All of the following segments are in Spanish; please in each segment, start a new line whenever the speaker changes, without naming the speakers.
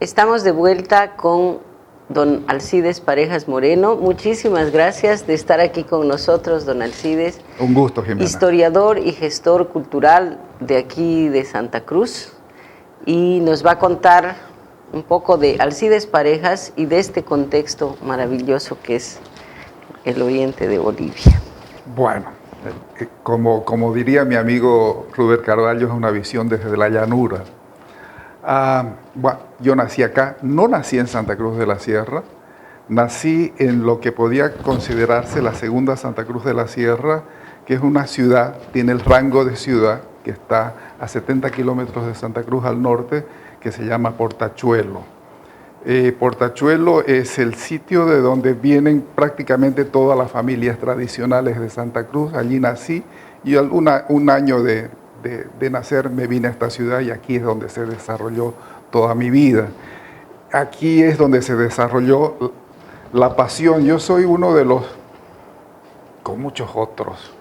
estamos de vuelta con don Alcides Parejas Moreno. Muchísimas gracias de estar aquí con nosotros, don Alcides.
Un gusto, Jimena.
Historiador y gestor cultural de aquí de Santa Cruz. Y nos va a contar un poco de Alcides Parejas y de este contexto maravilloso que es el oriente de Bolivia.
Bueno, como diría mi amigo Rubén Carvalho, es una visión desde la llanura. Bueno, yo nací acá, no nací en Santa Cruz de la Sierra, nací en lo que podía considerarse la segunda Santa Cruz de la Sierra, que es una ciudad, tiene el rango de ciudad, que está a 70 kilómetros de Santa Cruz al norte, que se llama Portachuelo. Portachuelo es el sitio de donde vienen prácticamente todas las familias tradicionales de Santa Cruz. Allí nací y un año de nacer me vine a esta ciudad y aquí es donde se desarrolló toda mi vida. Aquí es donde se desarrolló la pasión. Yo soy uno de los, con muchos otros,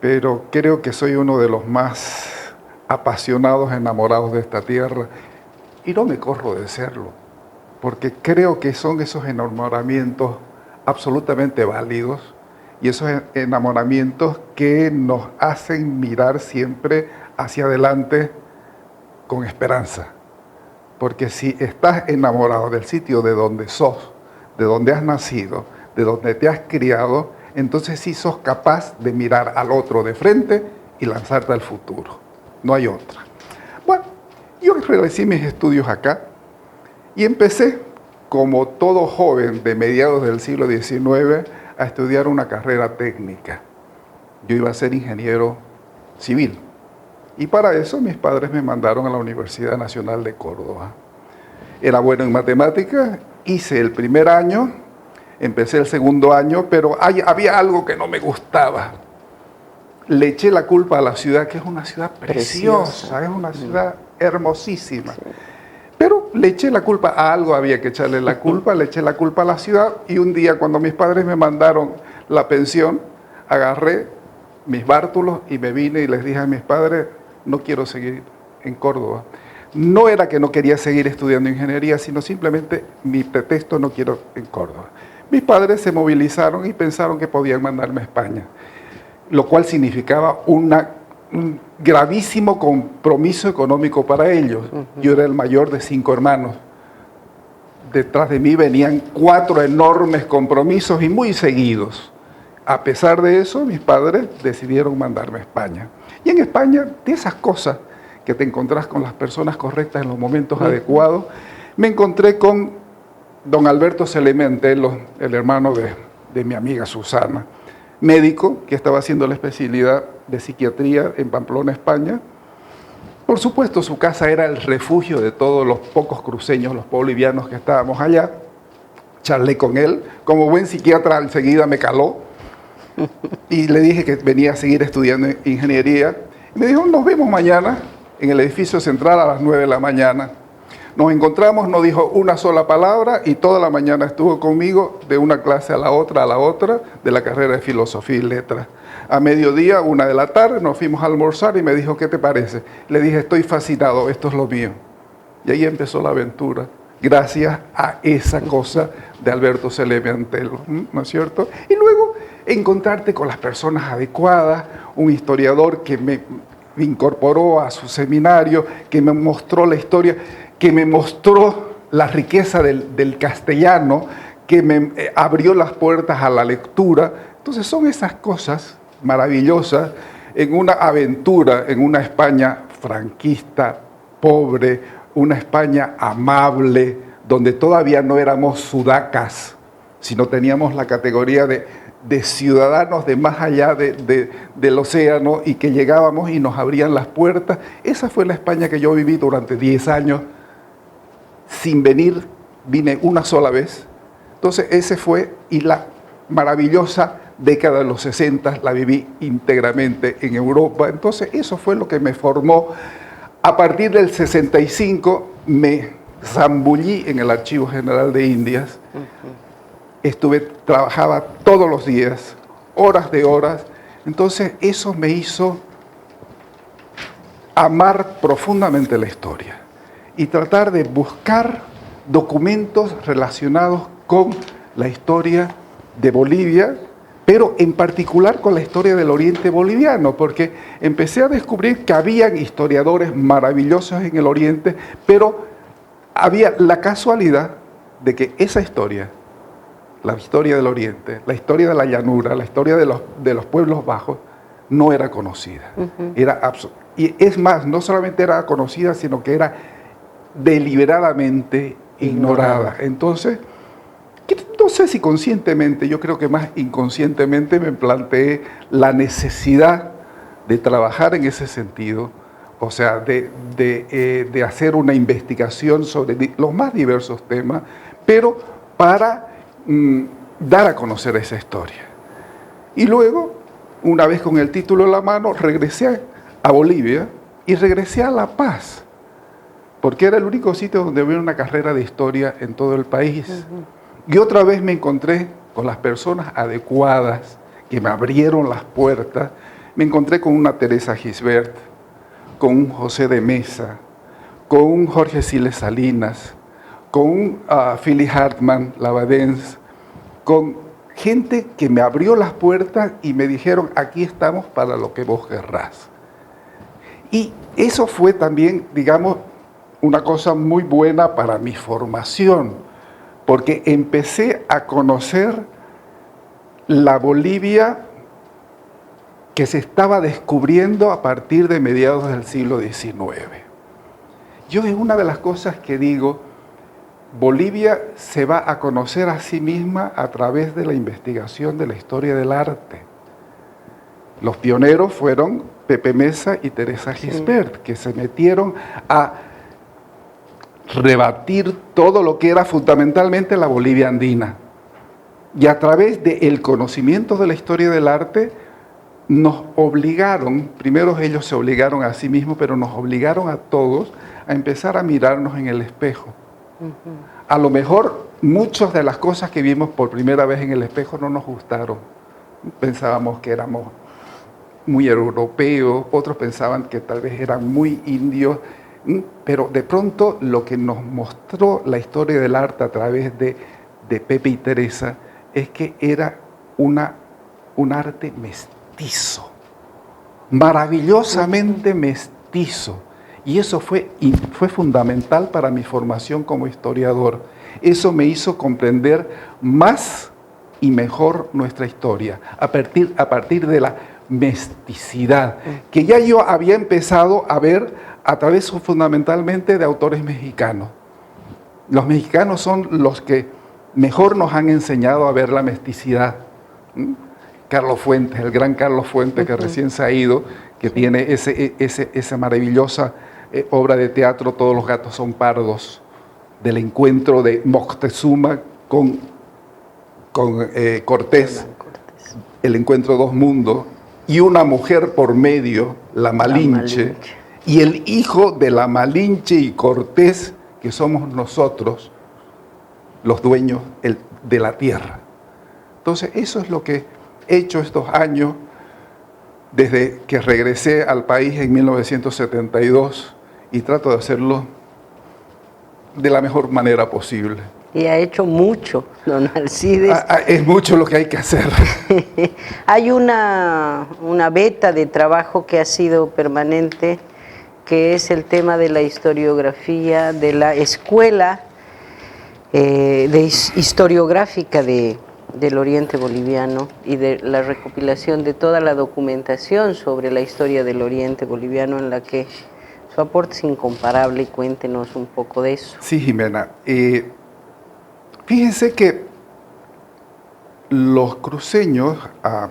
pero creo que soy uno de los más apasionados, enamorados de esta tierra y no me corro de serlo, porque creo que son esos enamoramientos absolutamente válidos y esos enamoramientos que nos hacen mirar siempre hacia adelante con esperanza. Porque si estás enamorado del sitio de donde sos, de donde has nacido, de donde te has criado, entonces sí sos capaz de mirar al otro de frente y lanzarte al futuro. No hay otra. Bueno, yo realicé mis estudios acá y empecé, como todo joven de mediados del siglo XIX, a estudiar una carrera técnica. Yo iba a ser ingeniero civil. Y para eso mis padres me mandaron a la Universidad Nacional de Córdoba. Era bueno en matemáticas, hice el primer año, empecé el segundo año, pero había algo que no me gustaba. Le eché la culpa a la ciudad, que es una ciudad preciosa, es una ciudad hermosísima. Sí. Pero le eché la culpa a algo, había que echarle la culpa, le eché la culpa a la ciudad y un día cuando mis padres me mandaron la pensión, agarré mis bártulos y me vine y les dije a mis padres, no quiero seguir en Córdoba. No era que no quería seguir estudiando ingeniería, sino simplemente mi pretexto, no quiero en Córdoba. Mis padres se movilizaron y pensaron que podían mandarme a España, lo cual significaba un gravísimo compromiso económico para ellos. Yo era el mayor de 5 hermanos. Detrás de mí venían 4 enormes compromisos y muy seguidos. A pesar de eso, mis padres decidieron mandarme a España. Y en España, de esas cosas que te encontrás con las personas correctas en los momentos adecuados, me encontré con don Alberto Celemente, el hermano de mi amiga Susana, médico que estaba haciendo la especialidad de psiquiatría en Pamplona, España. Por supuesto, su casa era el refugio de todos los pocos cruceños, los bolivianos que estábamos allá. Charlé con él. Como buen psiquiatra, enseguida me caló. Y le dije que venía a seguir estudiando ingeniería. Y me dijo, nos vemos mañana en el edificio central a las 9 de la mañana. Nos encontramos, no dijo una sola palabra y toda la mañana estuvo conmigo de una clase a la otra, de la carrera de Filosofía y Letras. A mediodía, 1 de la tarde, nos fuimos a almorzar y me dijo, ¿qué te parece? Le dije, estoy fascinado, esto es lo mío. Y ahí empezó la aventura, gracias a esa cosa de Alberto Celemente, ¿no es cierto? Y luego encontrarte con las personas adecuadas, un historiador que me incorporó a su seminario, que me mostró la historia, que me mostró la riqueza del castellano, que me abrió las puertas a la lectura. Entonces son esas cosas maravillosas en una aventura, en una España franquista, pobre, una España amable, donde todavía no éramos sudacas, sino teníamos la categoría de ciudadanos de más allá del océano y que llegábamos y nos abrían las puertas. Esa fue la España que yo viví durante 10 años. Sin venir, vine una sola vez. Entonces ese fue, y la maravillosa década de los 60 la viví íntegramente en Europa. Entonces eso fue lo que me formó. A partir del 65 me zambullí en el Archivo General de Indias. Trabajaba todos los días, horas de horas. Entonces eso me hizo amar profundamente la historia y tratar de buscar documentos relacionados con la historia de Bolivia, pero en particular con la historia del Oriente boliviano, porque empecé a descubrir que habían historiadores maravillosos en el Oriente, pero había la casualidad de que esa historia, la historia del Oriente, la historia de la llanura, la historia de los pueblos bajos, no era conocida. Y es más, no solamente era conocida, sino que era deliberadamente ignorada. Entonces, no sé si conscientemente, yo creo que más inconscientemente me planteé la necesidad de trabajar en ese sentido, o sea, de hacer una investigación sobre los más diversos temas, pero para dar a conocer esa historia. Y luego, una vez con el título en la mano, regresé a Bolivia y regresé a La Paz, porque era el único sitio donde había una carrera de historia en todo el país. Y otra vez me encontré con las personas adecuadas que me abrieron las puertas. Me encontré con una Teresa Gisbert, con un José de Mesa, con un Jorge Siles Salinas, con un Philly Hartman Labadens, con gente que me abrió las puertas y me dijeron, aquí estamos para lo que vos querrás. Y eso fue también, digamos, una cosa muy buena para mi formación, porque empecé a conocer la Bolivia que se estaba descubriendo a partir de mediados del siglo XIX. Yo es una de las cosas que digo, Bolivia se va a conocer a sí misma a través de la investigación de la historia del arte. Los pioneros fueron Pepe Mesa y Teresa Gisbert, que se metieron a rebatir todo lo que era fundamentalmente la Bolivia andina. Y a través del conocimiento de la historia del arte, nos obligaron, primero ellos se obligaron a sí mismos, pero nos obligaron a todos a empezar a mirarnos en el espejo. A lo mejor muchas de las cosas que vimos por primera vez en el espejo no nos gustaron. Pensábamos que éramos muy europeos, otros pensaban que tal vez eran muy indios, pero de pronto lo que nos mostró la historia del arte a través de Pepe y Teresa es que era un arte mestizo, maravillosamente mestizo. Y eso fue fundamental para mi formación como historiador. Eso me hizo comprender más y mejor nuestra historia, a partir de la mesticidad, que ya yo había empezado a ver a través fundamentalmente de autores mexicanos. Los mexicanos son los que mejor nos han enseñado a ver la mesticidad. Carlos Fuentes, el gran Carlos Fuentes, que recién se ha ido, que tiene esa maravillosa obra de teatro, Todos los gatos son pardos, del encuentro de Moctezuma con Cortés, el encuentro de dos mundos, y una mujer por medio, la Malinche, y el hijo de la Malinche y Cortés, que somos nosotros, los dueños de la tierra. Entonces, eso es lo que he hecho estos años, desde que regresé al país en 1972, y trato de hacerlo de la mejor manera posible.
Y ha hecho mucho, don Alcides.
Es mucho lo que hay que hacer.
Hay una beta de trabajo que ha sido permanente, que es el tema de la historiografía, de la escuela historiográfica del Oriente boliviano y de la recopilación de toda la documentación sobre la historia del Oriente boliviano, en la que su aporte es incomparable, y cuéntenos un poco de eso.
Sí, Jimena. Fíjense que los cruceños a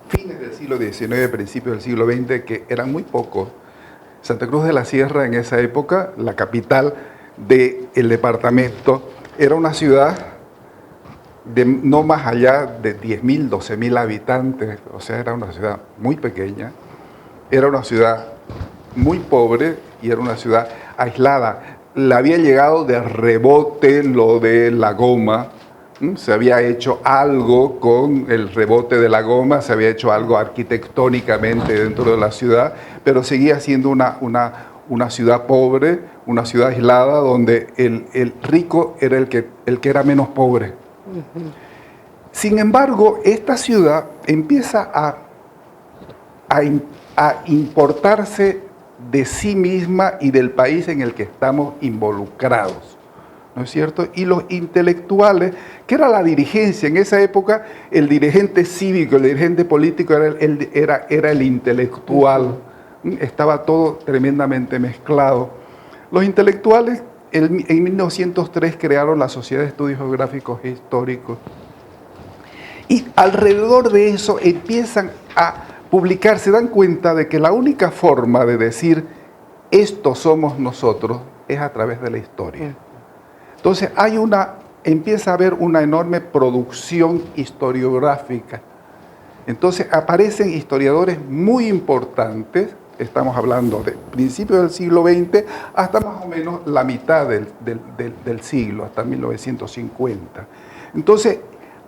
fines del siglo XIX, principios del siglo XX, que eran muy pocos, Santa Cruz de la Sierra en esa época, la capital del departamento, era una ciudad de no más allá de 10.000, 12.000 habitantes, o sea, era una ciudad muy pequeña, era una ciudad muy pobre y era una ciudad aislada. Le había llegado de rebote lo de la goma, se había hecho algo con el rebote de la goma, se había hecho algo arquitectónicamente dentro de la ciudad, pero seguía siendo una una ciudad pobre, una ciudad aislada, donde el rico era el que era menos pobre. Sin embargo, esta ciudad empieza a importarse de sí misma y del país en el que estamos involucrados, ¿no es cierto? Y los intelectuales, que era la dirigencia, en esa época el dirigente cívico, el dirigente político era el intelectual, estaba todo tremendamente mezclado. Los intelectuales en 1903 crearon la Sociedad de Estudios Geográficos e Históricos, y alrededor de eso empiezan a publicar, se dan cuenta de que la única forma de decir esto somos nosotros es a través de la historia. Entonces empieza a haber una enorme producción historiográfica. Entonces aparecen historiadores muy importantes, estamos hablando de principios del siglo XX hasta más o menos la mitad del siglo, hasta 1950. Entonces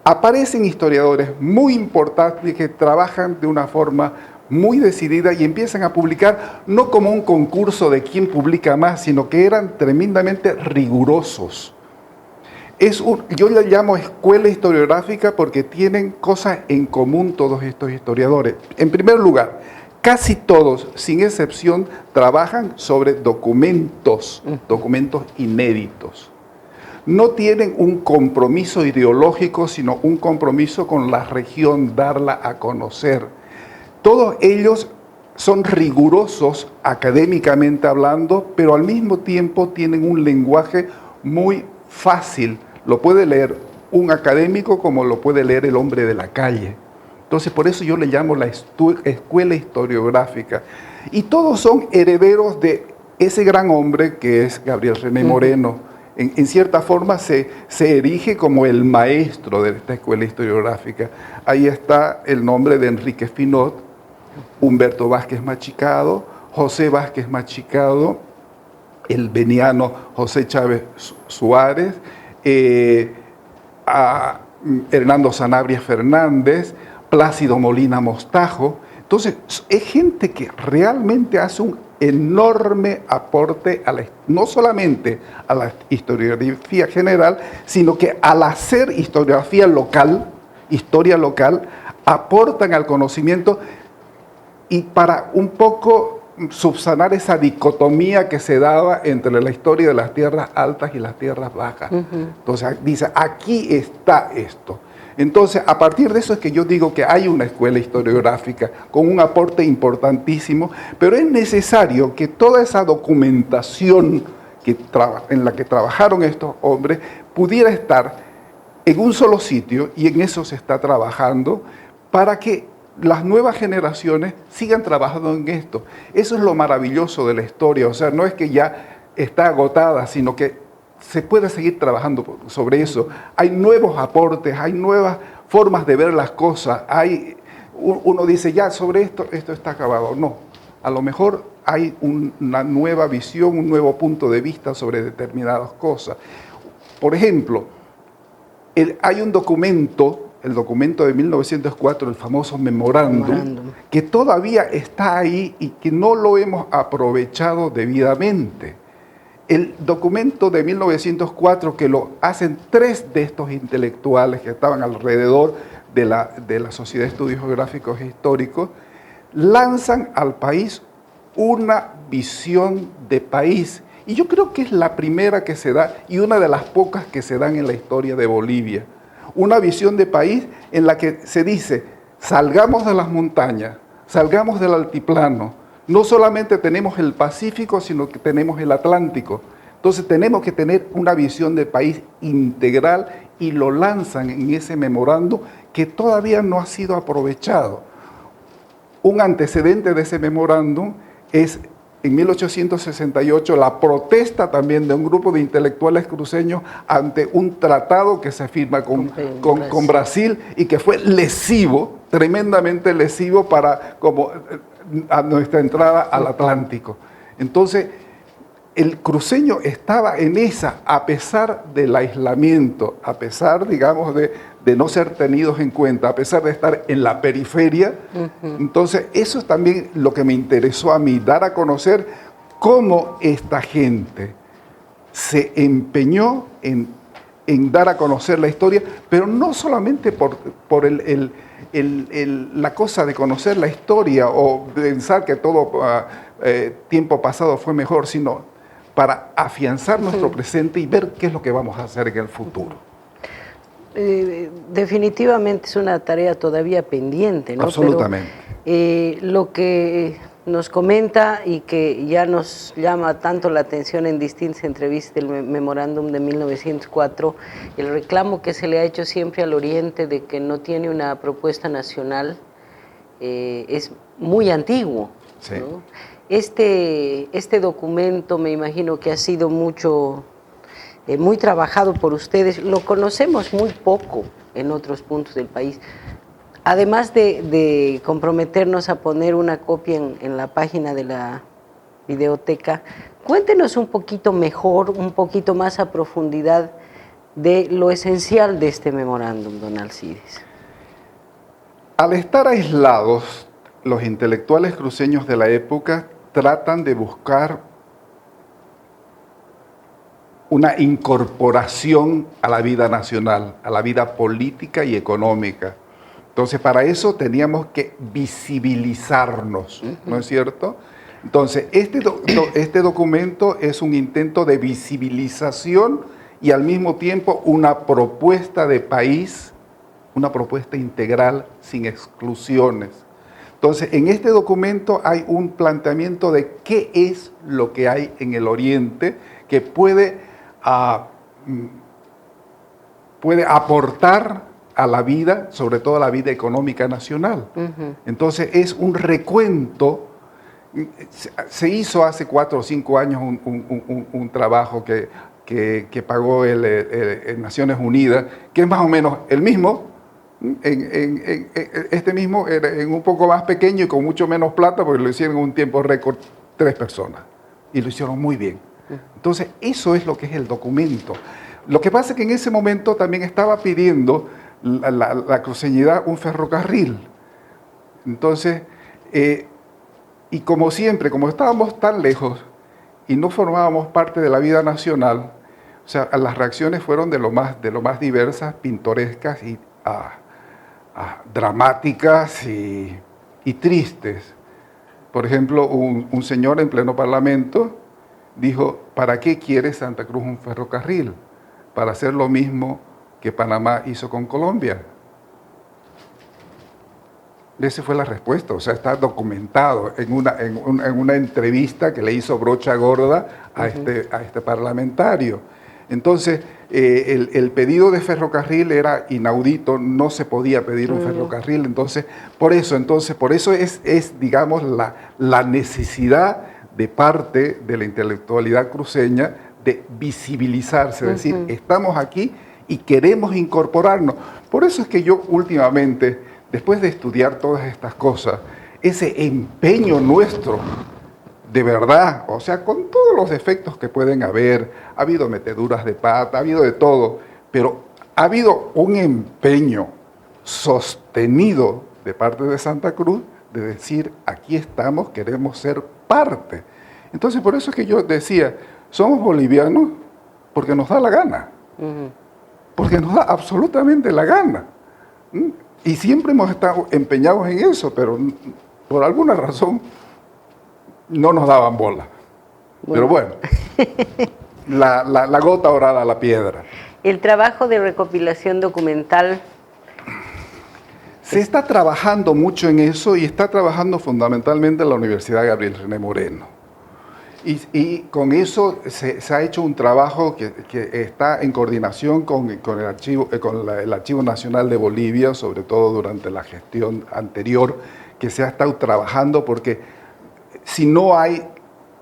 aparecen historiadores muy importantes que trabajan de una forma muy decidida y empiezan a publicar no como un concurso de quién publica más, sino que eran tremendamente rigurosos. Yo le llamo escuela historiográfica porque tienen cosas en común todos estos historiadores. En primer lugar, casi todos, sin excepción, trabajan sobre documentos inéditos. No tienen un compromiso ideológico, sino un compromiso con la región, darla a conocer. Todos ellos son rigurosos académicamente hablando, pero al mismo tiempo tienen un lenguaje muy fácil. Lo puede leer un académico como lo puede leer el hombre de la calle. Entonces, por eso yo le llamo la escuela historiográfica. Y todos son herederos de ese gran hombre que es Gabriel René Moreno. En cierta forma se erige como el maestro de esta escuela historiográfica. Ahí está el nombre de Enrique Finot, Humberto Vázquez Machicado, José Vázquez Machicado, el veniano José Chávez Suárez, Hernando Sanabria Fernández, Plácido Molina Mostajo. Entonces, es gente que realmente hace un enorme aporte no solamente a la historiografía general, sino que al hacer historia local, aportan al conocimiento y para un poco subsanar esa dicotomía que se daba entre la historia de las tierras altas y las tierras bajas. Entonces dice, aquí está esto. Entonces, a partir de eso es que yo digo que hay una escuela historiográfica con un aporte importantísimo, pero es necesario que toda esa documentación en la que trabajaron estos hombres pudiera estar en un solo sitio, y en eso se está trabajando para que las nuevas generaciones sigan trabajando en esto. Eso es lo maravilloso de la historia, o sea, no es que ya está agotada, sino que se puede seguir trabajando sobre eso. Hay nuevos aportes, hay nuevas formas de ver las cosas. Uno dice, ya sobre esto está acabado. No, a lo mejor hay una nueva visión, un nuevo punto de vista sobre determinadas cosas. Por ejemplo, hay un documento, el documento de 1904, el famoso memorándum, que todavía está ahí y que no lo hemos aprovechado debidamente. El documento de 1904, que lo hacen 3 de estos intelectuales que estaban alrededor de la Sociedad de Estudios Geográficos e Históricos, lanzan al país una visión de país. Y yo creo que es la primera que se da y una de las pocas que se dan en la historia de Bolivia. Una visión de país en la que se dice, salgamos de las montañas, salgamos del altiplano. No solamente tenemos el Pacífico, sino que tenemos el Atlántico. Entonces tenemos que tener una visión de país integral y lo lanzan en ese memorándum que todavía no ha sido aprovechado. Un antecedente de ese memorándum es en 1868 la protesta también de un grupo de intelectuales cruceños ante un tratado que se firma con Brasil y que fue lesivo, tremendamente lesivo a nuestra entrada al Atlántico. Entonces, el cruceño estaba en esa, a pesar del aislamiento, a pesar, digamos, de no ser tenidos en cuenta, a pesar de estar en la periferia. Entonces, eso es también lo que me interesó a mí, dar a conocer cómo esta gente se empeñó en dar a conocer la historia, pero no solamente por la cosa de conocer la historia o pensar que todo tiempo pasado fue mejor, sino para afianzar nuestro presente y ver qué es lo que vamos a hacer en el futuro.
Definitivamente es una tarea todavía pendiente, ¿no?
Absolutamente.
Pero, lo que nos comenta y que ya nos llama tanto la atención en distintas entrevistas del memorándum de 1904, el reclamo que se le ha hecho siempre al Oriente de que no tiene una propuesta nacional, es muy antiguo,
Sí.
¿no? Este documento me imagino que ha sido muy trabajado por ustedes, lo conocemos muy poco en otros puntos del país. Además de comprometernos a poner una copia en la página de la videoteca, cuéntenos un poquito mejor, un poquito más a profundidad de lo esencial de este memorándum, don Alcides.
Al estar aislados, los intelectuales cruceños de la época tratan de buscar una incorporación a la vida nacional, a la vida política y económica. Entonces, para eso teníamos que visibilizarnos, ¿no es cierto? Entonces, este documento es un intento de visibilización y al mismo tiempo una propuesta de país, una propuesta integral sin exclusiones. Entonces, en este documento hay un planteamiento de qué es lo que hay en el Oriente que puede aportar a la vida, sobre todo a la vida económica nacional. Entonces es un recuento. Se hizo hace 4 o 5 años un trabajo que pagó Naciones Unidas, que es más o menos el mismo, este mismo en un poco más pequeño y con mucho menos plata, porque lo hicieron en un tiempo récord 3 personas, y lo hicieron muy bien. Entonces eso es lo que es el documento. Lo que pasa es que en ese momento también estaba pidiendo la cruceñidad un ferrocarril. Entonces, y como siempre, como estábamos tan lejos y no formábamos parte de la vida nacional, o sea, las reacciones fueron de lo más diversas, pintorescas y dramáticas y tristes. Por ejemplo, un señor en pleno parlamento dijo: ¿para qué quiere Santa Cruz un ferrocarril? Para hacer lo mismo que Panamá hizo con Colombia. Esa fue la respuesta, o sea, está documentado en una entrevista que le hizo Brocha Gorda a este parlamentario. Entonces, el pedido de ferrocarril era inaudito, no se podía pedir un ferrocarril, entonces por eso es digamos, la necesidad de parte de la intelectualidad cruceña de visibilizarse, es decir, estamos aquí y queremos incorporarnos. Por eso es que yo últimamente, después de estudiar todas estas cosas, ese empeño nuestro, de verdad, o sea, con todos los defectos que pueden haber, ha habido meteduras de pata, ha habido de todo, pero ha habido un empeño sostenido de parte de Santa Cruz de decir: aquí estamos, queremos ser parte. Entonces, por eso es que yo decía, somos bolivianos porque nos da la gana, porque nos da absolutamente la gana. Y siempre hemos estado empeñados en eso, pero por alguna razón no nos daban bola. Pero bueno, la gota orada a la piedra.
El trabajo de recopilación documental.
Se está trabajando mucho en eso y está trabajando fundamentalmente en la Universidad Gabriel René Moreno. Y con eso se ha hecho un trabajo que está en coordinación con el Archivo Nacional de Bolivia, sobre todo durante la gestión anterior, que se ha estado trabajando, porque si no hay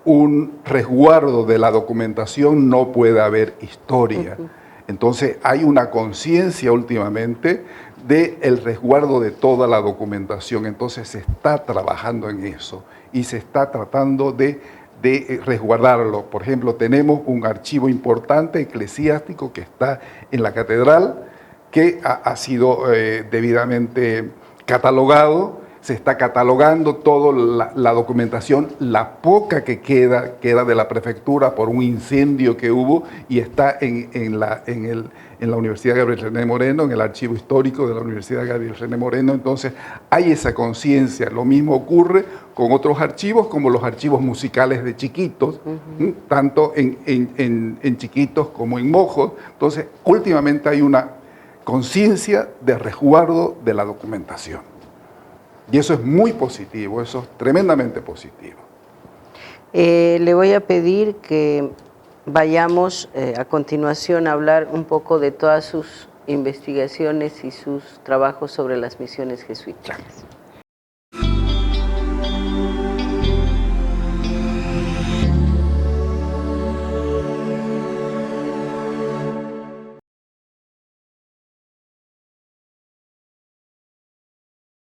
un resguardo de la documentación no puede haber historia. Entonces hay una conciencia últimamente del resguardo de toda la documentación. Entonces se está trabajando en eso y se está tratando de resguardarlo. Por ejemplo, tenemos un archivo importante eclesiástico que está en la catedral, que ha sido debidamente catalogado, se está catalogando toda la documentación, la poca que queda de la prefectura por un incendio que hubo y está en la Universidad Gabriel René Moreno, en el archivo histórico de la Universidad Gabriel René Moreno. Entonces hay esa conciencia. Lo mismo ocurre con otros archivos, como los archivos musicales de Chiquitos, tanto en Chiquitos como en Mojos. Entonces, últimamente hay una conciencia de resguardo de la documentación. Y eso es muy positivo, eso es tremendamente positivo.
Le voy a pedir que vayamos a continuación a hablar un poco de todas sus investigaciones y sus trabajos sobre las misiones jesuíticas.